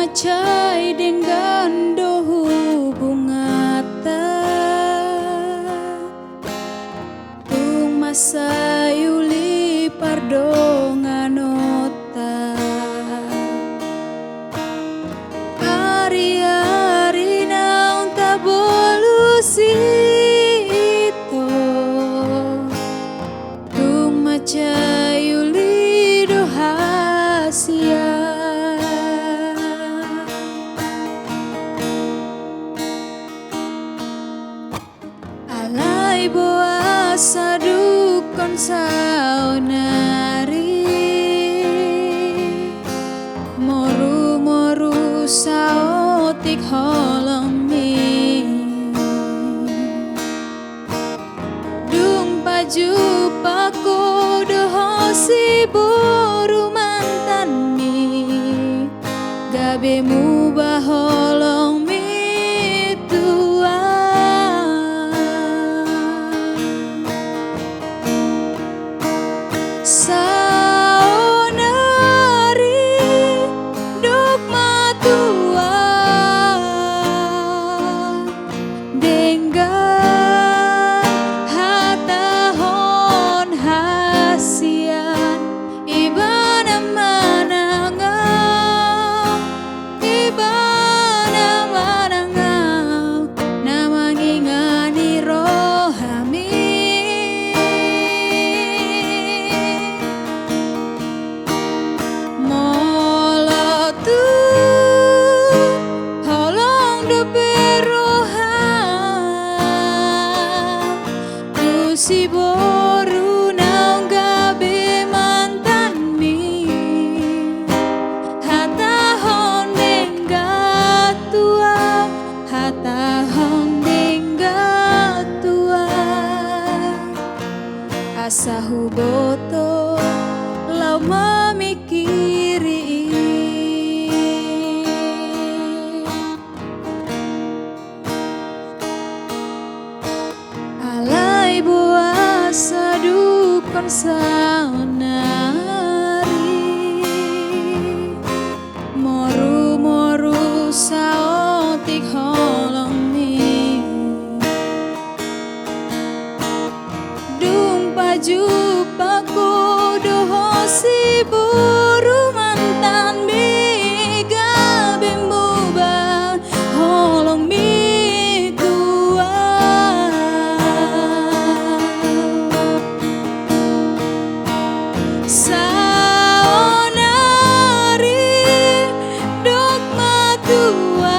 macai dengan dohu bungata tung masayuli pardonganota ari-ari naung tabolusi ito tung macayuli dohasia alai boa sadukon saonari moru-moru saotik holomi dung paju pako dohosi boru mantani gabemu baholong mi tua saonari dok matua dengan hatahon hasian ibana manangau namangingani rohami molotu holong doberohan tu si boru naung gabe mantan mi hatahon denggatua hatahon denggatua asa huboto lau memikiri alai boa sadukon saonari moru-moru saotik holomi dung paju pako dohosi buru mantan mega bembuba holong mi tua saonari dok matua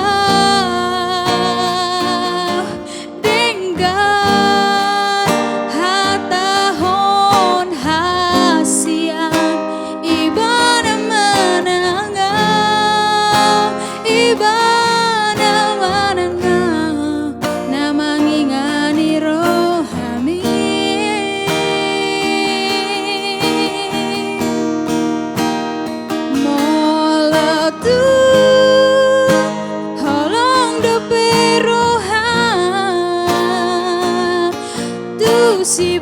dengan hatahon hasian ibana manangau namangingani rohami molotu holong doberohan tu si